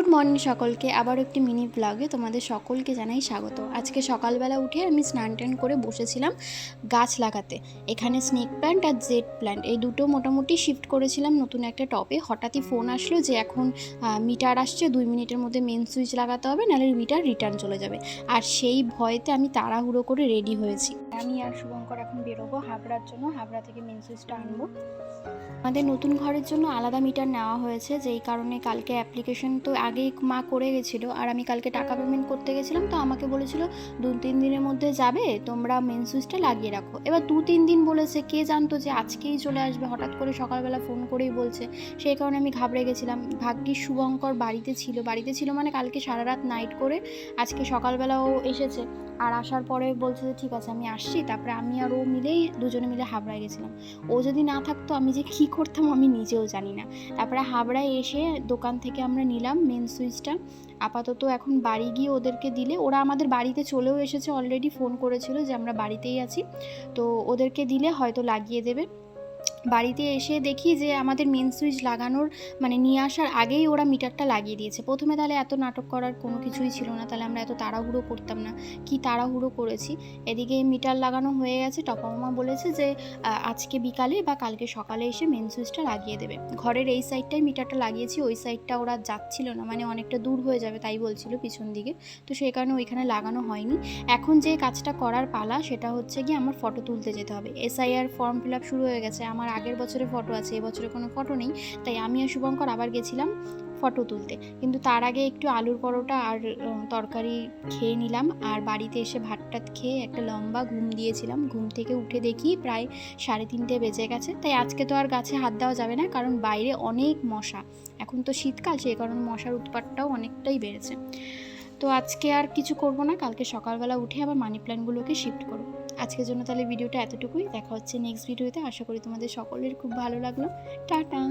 Good morning সকলকে, আবার একটি মিনি ব্লগে তোমাদের সকলকে জানাই স্বাগত। আজকে সকালবেলা উঠে আমি স্নান টান করে বসেছিলাম গাছ লাগাতে। এখানে স্নেক প্ল্যান্ট আর জেড প্ল্যান্ট এই দুটো মোটামুটি শিফট করেছিলাম নতুন একটা টবে। হঠাৎই ফোন আসলো যে এখন মিটার আসছে, 2 মিনিটের মধ্যে মেন সুইচ লাগাতে হবে, নাহলে মিটার রিটার্ন চলে যাবে। আর সেই ভয়েতে আমি তাড়াহুড়ো করে রেডি হয়েছি। আমি আর শুভঙ্কর এখন বেরোবো হাবড়ার জন্য, হাবড়া থেকে মেন সুইচটা আনবো। আমাদের নতুন ঘরের জন্য আলাদা মিটার নেওয়া হয়েছে, যেই কারণে কালকে অ্যাপ্লিকেশন তো আগেই মা করে গেছিলো, আর আমি কালকে টাকা পেমেন্ট করতে গেছিলাম, তো আমাকে বলেছিল 2-3 দিনের মধ্যে যাবে, তোমরা মেন সুইচটা লাগিয়ে রাখো। এবার 2-3 দিন বলেছে, কে জানতো যে আজকেই চলে আসবে, হঠাৎ করে সকালবেলা ফোন করেই বলছে। সেই কারণে আমি ঘাবড়ে গেছিলাম। ভাগ্যিস শুভঙ্কর বাড়িতে ছিল মানে কালকে সারা রাত নাইট করে আজকে সকালবেলাও এসেছে। আর আসার পরে বলছে যে ঠিক আছে আমি আসছি। তারপরে আমি আর ও দুজনে মিলে হাবড়ায় গেছিলাম। ও যদি না থাকতো আমি যে কী করতাম আমি নিজেও জানি না। তারপরে হাবড়ায় এসে দোকান থেকে আমরা নিলাম মেন সুইচটা। আপাতত এখন বাড়ি গিয়ে ওদেরকে দিলে, ওরা আমাদের বাড়িতে চলেও এসেছে, অলরেডি ফোন করেছিল যে আমরা বাড়িতেই আছি, তো ওদেরকে দিলে হয়তো লাগিয়ে দেবে। বাড়িতে এসে দেখি যে আমাদের মেন সুইচ লাগানোর মানে নিয়ে আসার আগেই ওরা মিটারটা লাগিয়ে দিয়েছে। প্রথমে তাহলে এত নাটক করার কোনো কিছুই ছিল না, তাহলে আমরা এত তাড়াহুড়ো করতাম না। কি তাড়াহুড়ো করেছি। এদিকে মিটার লাগানো হয়ে গেছে। টপা মামা বলেছে যে আজকে বিকালে বা কালকে সকালে এসে মেন সুইচটা লাগিয়ে দেবে। ঘরের এই সাইডটাই মিটারটা লাগিয়েছি, ওই সাইডটা ওরা যাচ্ছিল না, মানে অনেকটা দূর হয়ে যাবে তাই বলছিল পিছন দিকে, তো সেই কারণে ওইখানে লাগানো হয়নি। এখন যে কাজটা করার পালা সেটা হচ্ছে কি আমার ফটো তুলতে যেতে হবে। SIR ফর্ম ফিল আপ শুরু হয়ে গেছে। আমার আগের বছরের ফটো আছে, এবছরে কোনো ফটো নেই, তাই আমি আর শুভঙ্কর আবার গেছিলাম ফটো তুলতে। কিন্তু তার আগে একটু আলুর পরোটা আর তরকারি খেয়ে নিলাম, আর বাড়িতে এসে ভাত টাত খেয়ে একটা লম্বা ঘুম দিয়েছিলাম। ঘুম থেকে উঠে দেখি প্রায় 3:30 বেজে গেছে। তাই আজকে তো আর গাছে হাত দেওয়া যাবে না, কারণ বাইরে অনেক মশা। এখন তো শীতকাল, সেই কারণে মশার উৎপাতটাও অনেকটাই বেড়েছে। তো আজকে আর কিছু করব না, কালকে সকালবেলা উঠে আবার মানি প্ল্যান্টগুলোকে শিফট করব। আজকের জন্য তাহলে ভিডিওটা এতটুকুই। দেখা হচ্ছে নেক্সট ভিডিওতে। আশা করি তোমাদের সকলের খুব ভালো লাগলো। টাটা।